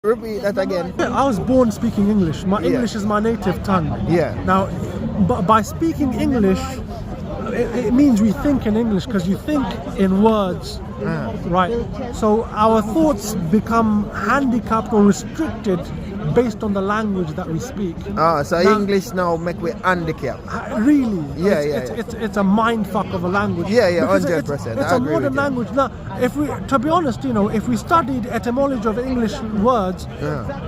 Repeat that again. Yeah, I was born speaking English. My English is my native tongue. Yeah. Now, by speaking English, it means we think in English because you think in words, right? So our thoughts become handicapped or restricted based on the language that we speak. So now, English now make we handicapped. Really? Yeah, it's a mind fuck of a language. Yeah, 100%. It's a modern language. Now, to be honest, if we studied etymology of English words,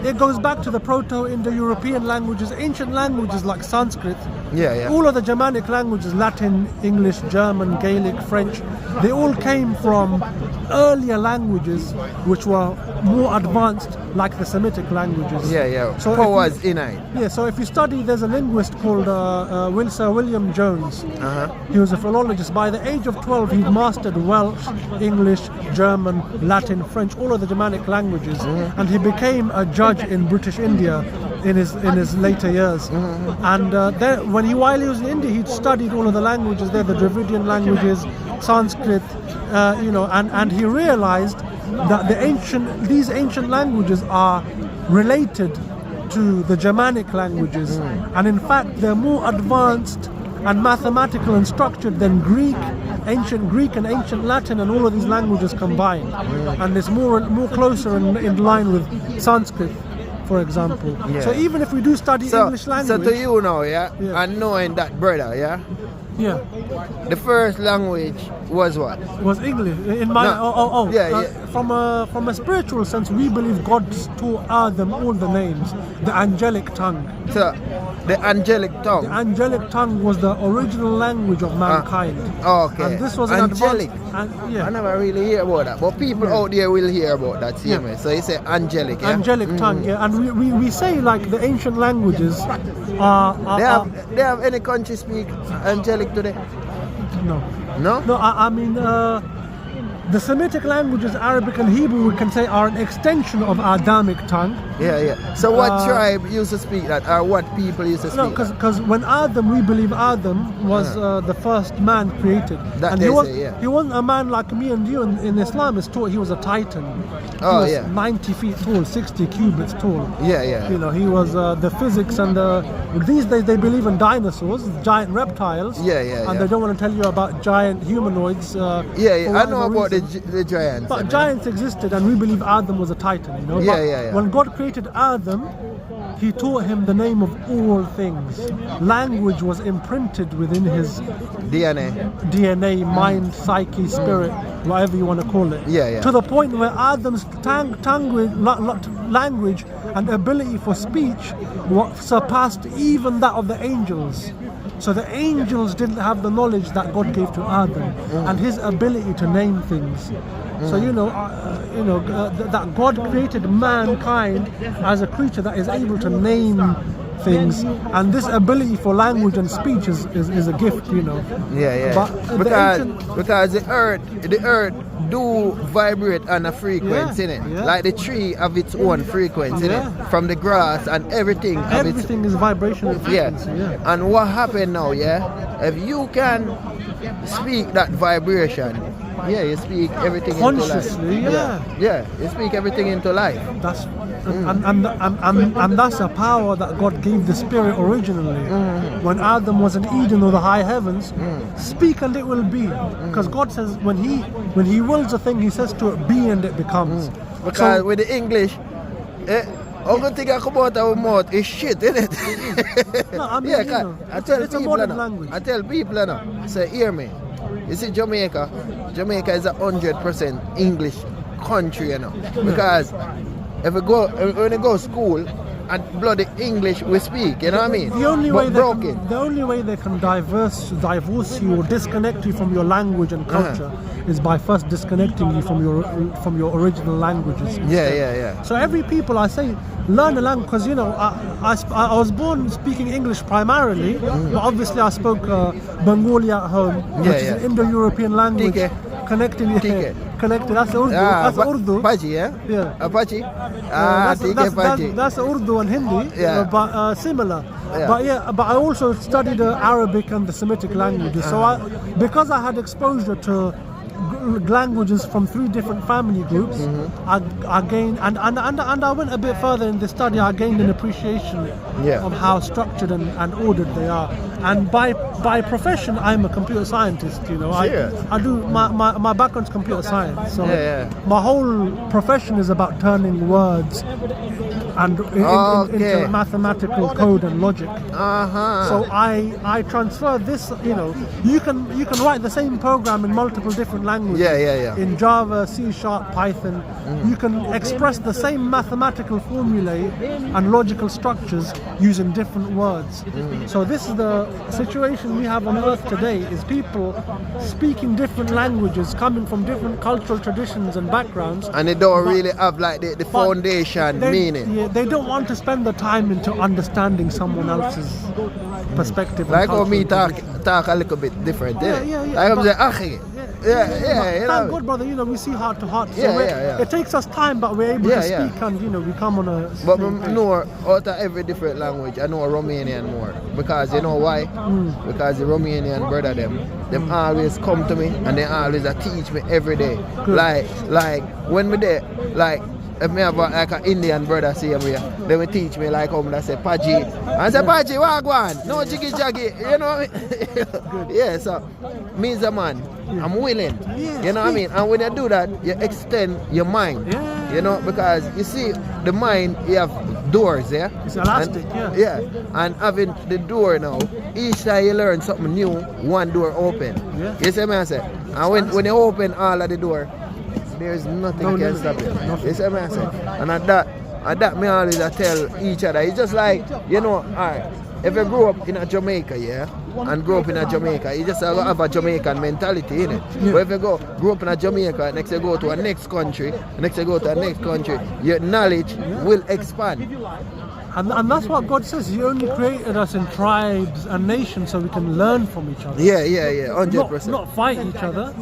it goes back to the Proto-Indo-European languages, ancient languages like Sanskrit. All of the Germanic languages, Latin, English, German, Gaelic, French, they all came from earlier languages which were more advanced, like the Semitic languages. So powers innate. Yeah, so if you study, there's a linguist called Sir William Jones. He was a philologist. By the age of 12, he'd mastered Welsh, English, German, Latin, French, all of the Germanic languages, and he became a judge in British India in his later years. And while he was in India, he'd studied all of the languages there, the Dravidian languages, Sanskrit, and he realized that these ancient languages are related to the Germanic languages, and in fact they're more advanced and mathematical and structured than ancient Greek and ancient Latin and all of these languages combined, and it's more closer in line with Sanskrit, for example. So even if we do study English language, so to you now, and knowing that, brother, the first language was what? Was English. In my from a spiritual sense, we believe God taught Adam all the names, the angelic tongue. So the angelic tongue. The angelic tongue was the original language of mankind. Okay. And this was angelic. I never really hear about that, but people out there will hear about that. So you say angelic. Angelic tongue. And we say like the ancient languages are. They have any country speak angelic today? No, I mean the Semitic languages, Arabic and Hebrew, we can say are an extension of Adamic tongue. So what tribe used to speak that, or what people used to speak? No, because when Adam, we believe Adam was the first man created. That and he wasn't a man like me and you. In Islam, it's taught he was a titan. He was 90 feet tall, 60 cubits tall. He was the physics and these days they believe in dinosaurs, giant reptiles. And they don't want to tell you about giant humanoids. I know about the giants. But giants existed, and we believe Adam was a titan. When God created Adam, he taught him the name of all things. Language was imprinted within his DNA, mind, psyche, spirit, whatever you want to call it. To the point where Adam's language and ability for speech surpassed even that of the angels. So the angels didn't have the knowledge that God gave to Adam and his ability to name things. So that God created mankind as a creature that is able to name things, and this ability for language and speech is a gift, But because the earth do vibrate on a frequency, like the tree have its own frequency, from the grass and everything. Everything is vibrational frequency. And what happened now? If you can speak that vibration, you speak everything consciously, into life. You speak everything into life. That's and that's a power that God gave the Spirit originally. When Adam was in Eden or the high heavens, speak and it will be. Because God says when he wills a thing, he says to it, be, and it becomes. Because with the English, all the thing I come out of our mouth is shit, isn't it? No, I mean, I tell it's people, a modern language. I tell people, say, hear me. You see, Jamaica is a 100% English country, because when you go to school and bloody English we speak, you know what I mean? The only way they can divorce you or disconnect you from your language and culture is by first disconnecting you from your original languages. So every people, I say, learn a language, because I was born speaking English primarily, but obviously I spoke Bengali at home, which is an Indo-European language. Connected. That's Urdu. That's Urdu. Paji, Apache. That's Urdu and Hindi, but similar. But I also studied Arabic and the Semitic languages. So because I had exposure to languages from 3 different family groups, I gained, and I went a bit further in the study. I gained an appreciation Yeah. of how structured and ordered they are. And by profession, I'm a computer scientist. You know, Serious? I do my background's computer science. So Yeah. my whole profession is about turning words and into mathematical code and logic. So I transfer this. You know, you can write the same program in multiple different languages. Yeah. In Java, C#, Python, you can express the same mathematical formulae and logical structures using different words. So this is the situation we have on Earth today: is people speaking different languages, coming from different cultural traditions and backgrounds, and they don't really have like the foundation meaning. Yeah, they don't want to spend the time into understanding someone else's perspective. Like how and me cultural talk a little bit different. Yeah. Like I'm saying, "Akhi." Yeah. You Thank know. God, brother. You know, we see heart to heart. So Yeah. it takes us time, but we're able to Yeah. speak, and you know, we come on a. But same I page. know out of every different language, I know Romanian more. Because you know why? Because the Romanian brother them always come to me and they always teach me every day. Good. Like when me there, like if me have like an Indian brother see me, they will teach me like how I say Paji. I say Paji, wagwan, no jiggy jaggy, you know what I mean? Yeah, so me as a man, I'm willing. Yeah, You know what I mean? And when you do that, you extend your mind. Yeah. You know, because you see the mind, you have doors, yeah? It's elastic, And- yeah. And having the door now, each time you learn something new, one door open. Yeah. You see me I say? And when you open all of the door, there's nothing No can limit. stop you. Nothing. You see me I say? And at that me always tell each other, it's just like, you know, alright, if you grow up in a Jamaica, yeah, and grow up in a Jamaica, you just have a Jamaican mentality in it. Yeah. But if you grow up in a Jamaica, next you go to a next country, next you go to a next country, your knowledge will expand. And that's what God says. He only created us in tribes and nations so we can learn from each other. Yeah, 100%. Not fight each other.